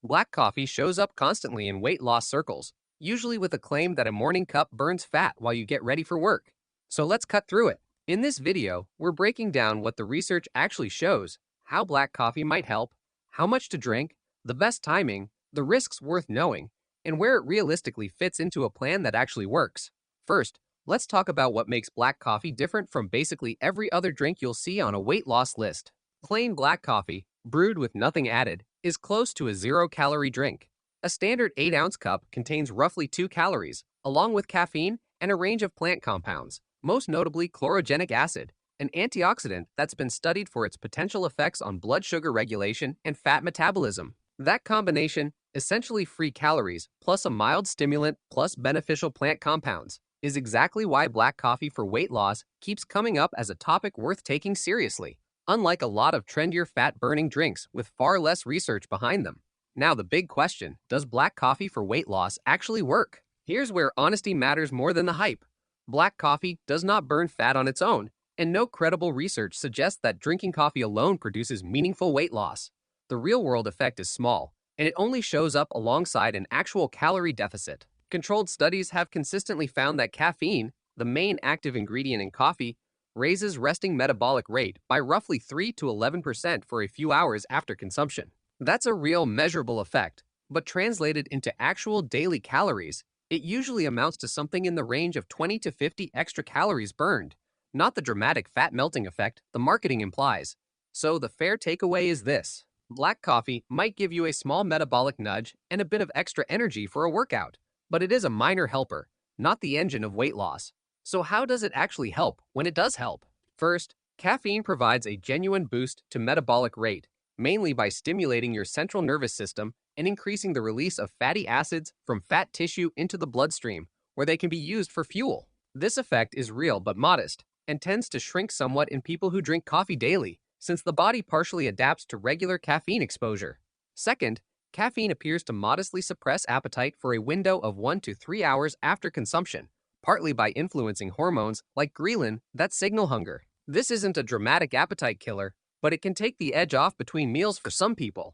Black coffee shows up constantly in weight loss circles, usually with a claim that a morning cup burns fat while you get ready for work. So let's cut through it. In this video, we're breaking down what the research actually shows, how black coffee might help, how much to drink, the best timing, the risks worth knowing, and where it realistically fits into a plan that actually works. First, let's talk about what makes black coffee different from basically every other drink you'll see on a weight loss list. Plain black coffee, brewed with nothing added, is close to a zero-calorie drink. A standard 8-ounce cup contains roughly 2 calories, along with caffeine and a range of plant compounds, most notably chlorogenic acid, an antioxidant that's been studied for its potential effects on blood sugar regulation and fat metabolism. That combination, essentially free calories plus a mild stimulant plus beneficial plant compounds, is exactly why black coffee for weight loss keeps coming up as a topic worth taking seriously, unlike a lot of trendier fat-burning drinks with far less research behind them. Now the big question, does black coffee for weight loss actually work? Here's where honesty matters more than the hype. Black coffee does not burn fat on its own, and no credible research suggests that drinking coffee alone produces meaningful weight loss. The real-world effect is small, and it only shows up alongside an actual calorie deficit. Controlled studies have consistently found that caffeine, the main active ingredient in coffee, raises resting metabolic rate by roughly 3 to 11% for a few hours after consumption. That's a real measurable effect, but translated into actual daily calories, it usually amounts to something in the range of 20 to 50 extra calories burned, not the dramatic fat melting effect the marketing implies. So the fair takeaway is this. Black coffee might give you a small metabolic nudge and a bit of extra energy for a workout, but it is a minor helper, not the engine of weight loss. So how does it actually help when it does help? First, caffeine provides a genuine boost to metabolic rate, mainly by stimulating your central nervous system and increasing the release of fatty acids from fat tissue into the bloodstream, where they can be used for fuel. This effect is real but modest, and tends to shrink somewhat in people who drink coffee daily, since the body partially adapts to regular caffeine exposure. Second, caffeine appears to modestly suppress appetite for a window of 1 to 3 hours after consumption, partly by influencing hormones like ghrelin that signal hunger. This isn't a dramatic appetite killer, but it can take the edge off between meals for some people.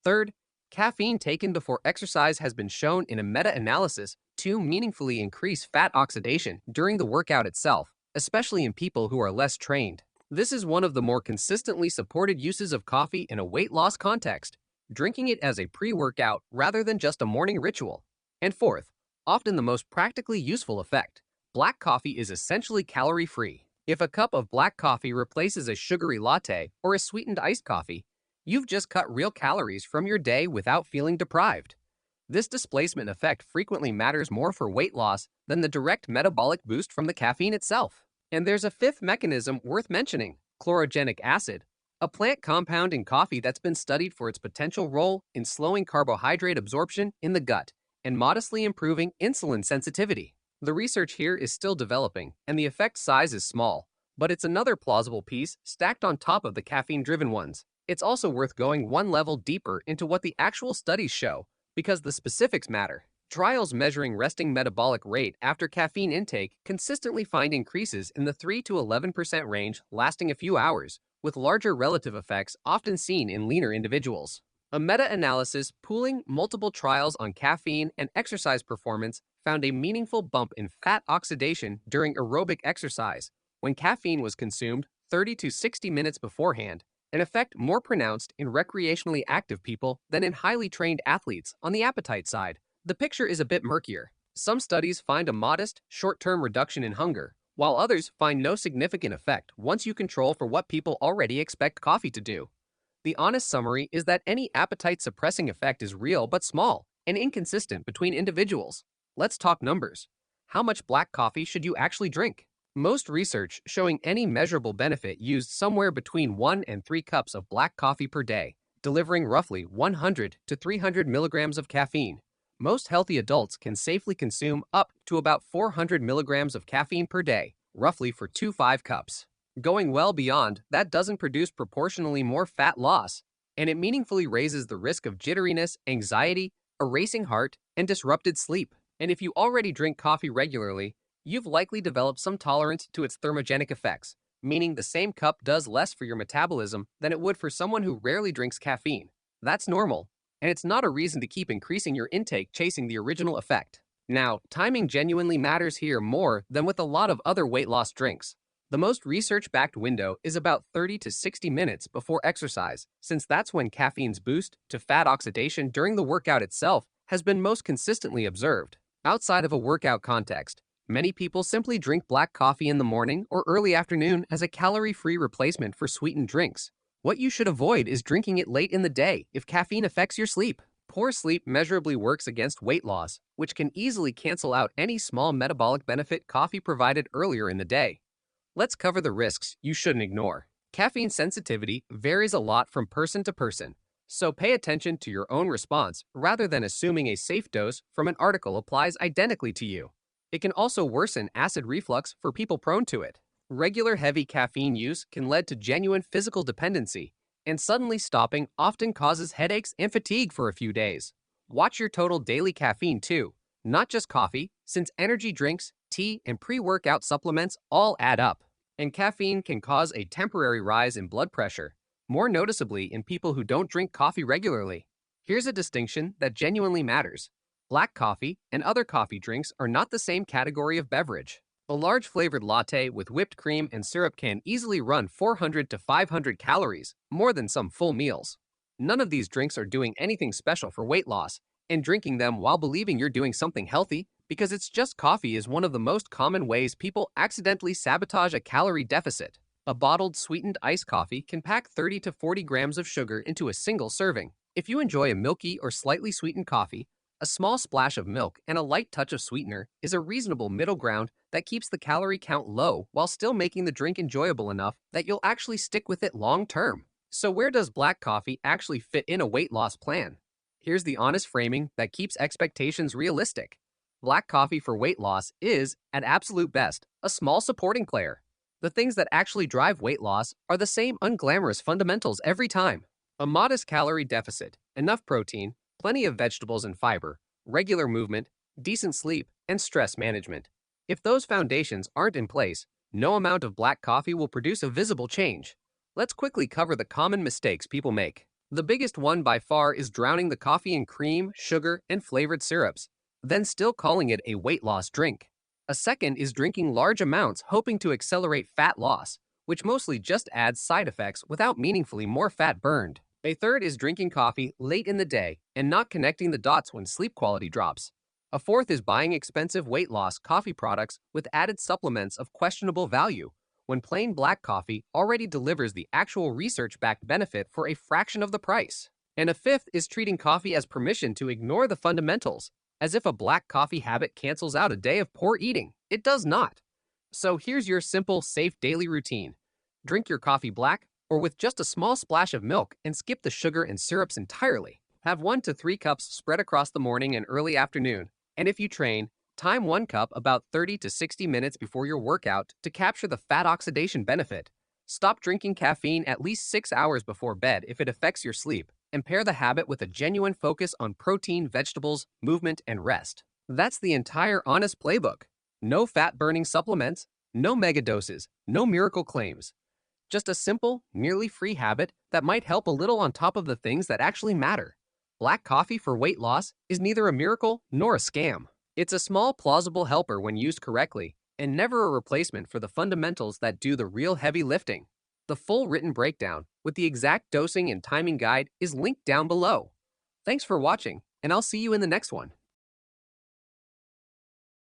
Third, caffeine taken before exercise has been shown in a meta-analysis to meaningfully increase fat oxidation during the workout itself, especially in people who are less trained. This is one of the more consistently supported uses of coffee in a weight loss context, drinking it as a pre-workout rather than just a morning ritual. And fourth, often the most practically useful effect, black coffee is essentially calorie-free. If a cup of black coffee replaces a sugary latte or a sweetened iced coffee, you've just cut real calories from your day without feeling deprived. This displacement effect frequently matters more for weight loss than the direct metabolic boost from the caffeine itself. And there's a fifth mechanism worth mentioning, chlorogenic acid, a plant compound in coffee that's been studied for its potential role in slowing carbohydrate absorption in the gut and modestly improving insulin sensitivity. The research here is still developing, and the effect size is small, but it's another plausible piece stacked on top of the caffeine-driven ones. It's also worth going one level deeper into what the actual studies show, because the specifics matter. Trials measuring resting metabolic rate after caffeine intake consistently find increases in the 3 to 11% range lasting a few hours, with larger relative effects often seen in leaner individuals. A meta-analysis pooling multiple trials on caffeine and exercise performance found a meaningful bump in fat oxidation during aerobic exercise when caffeine was consumed 30 to 60 minutes beforehand, an effect more pronounced in recreationally active people than in highly trained athletes on the appetite side. The picture is a bit murkier. Some studies find a modest, short-term reduction in hunger, while others find no significant effect once you control for what people already expect coffee to do. The honest summary is that any appetite-suppressing effect is real but small and inconsistent between individuals. Let's talk numbers. How much black coffee should you actually drink? Most research showing any measurable benefit used somewhere between 1 and 3 cups of black coffee per day, delivering roughly 100 to 300 milligrams of caffeine. Most healthy adults can safely consume up to about 400 milligrams of caffeine per day, roughly for 5 cups. Going well beyond that doesn't produce proportionally more fat loss, and it meaningfully raises the risk of jitteriness, anxiety, a racing heart, and disrupted sleep. And if you already drink coffee regularly, you've likely developed some tolerance to its thermogenic effects, meaning the same cup does less for your metabolism than it would for someone who rarely drinks caffeine. That's normal, and it's not a reason to keep increasing your intake chasing the original effect. Now, timing genuinely matters here more than with a lot of other weight loss drinks. The most research-backed window is about 30 to 60 minutes before exercise, since that's when caffeine's boost to fat oxidation during the workout itself has been most consistently observed. Outside of a workout context, many people simply drink black coffee in the morning or early afternoon as a calorie-free replacement for sweetened drinks. What you should avoid is drinking it late in the day if caffeine affects your sleep. Poor sleep measurably works against weight loss, which can easily cancel out any small metabolic benefit coffee provided earlier in the day. Let's cover the risks you shouldn't ignore. Caffeine sensitivity varies a lot from person to person, so pay attention to your own response rather than assuming a safe dose from an article applies identically to you. It can also worsen acid reflux for people prone to it. Regular heavy caffeine use can lead to genuine physical dependency, and suddenly stopping often causes headaches and fatigue for a few days. Watch your total daily caffeine too, not just coffee, since energy drinks, tea, and pre-workout supplements all add up. And caffeine can cause a temporary rise in blood pressure, more noticeably in people who don't drink coffee regularly. Here's a distinction that genuinely matters. Black coffee and other coffee drinks are not the same category of beverage. A large flavored latte with whipped cream and syrup can easily run 400 to 500 calories, more than some full meals. None of these drinks are doing anything special for weight loss, and drinking them while believing you're doing something healthy because it's just coffee is one of the most common ways people accidentally sabotage a calorie deficit. A bottled sweetened iced coffee can pack 30 to 40 grams of sugar into a single serving. If you enjoy a milky or slightly sweetened coffee, a small splash of milk and a light touch of sweetener is a reasonable middle ground that keeps the calorie count low while still making the drink enjoyable enough that you'll actually stick with it long term. So where does black coffee actually fit in a weight loss plan? Here's the honest framing that keeps expectations realistic. Black coffee for weight loss is, at absolute best, a small supporting player. The things that actually drive weight loss are the same unglamorous fundamentals every time. A modest calorie deficit, enough protein, plenty of vegetables and fiber, regular movement, decent sleep, and stress management. If those foundations aren't in place, no amount of black coffee will produce a visible change. Let's quickly cover the common mistakes people make. The biggest one by far is drowning the coffee in cream, sugar, and flavored syrups, then still calling it a weight loss drink. A second is drinking large amounts hoping to accelerate fat loss, which mostly just adds side effects without meaningfully more fat burned. A third is drinking coffee late in the day and not connecting the dots when sleep quality drops. A fourth is buying expensive weight loss coffee products with added supplements of questionable value, when plain black coffee already delivers the actual research-backed benefit for a fraction of the price. And a fifth is treating coffee as permission to ignore the fundamentals, as if a black coffee habit cancels out a day of poor eating. It does not. So here's your simple, safe daily routine. Drink your coffee black or with just a small splash of milk and skip the sugar and syrups entirely. Have 1 to 3 cups spread across the morning and early afternoon. And if you train, time 1 cup about 30 to 60 minutes before your workout to capture the fat oxidation benefit. Stop drinking caffeine at least 6 hours before bed if it affects your sleep, and pair the habit with a genuine focus on protein, vegetables, movement, and rest. That's the entire honest playbook. No fat-burning supplements, no mega doses, no miracle claims. Just a simple, nearly free habit that might help a little on top of the things that actually matter. Black coffee for weight loss is neither a miracle nor a scam. It's a small, plausible helper when used correctly, and never a replacement for the fundamentals that do the real heavy lifting. The full written breakdown, with the exact dosing and timing guide, is linked down below. Thanks for watching, and I'll see you in the next one.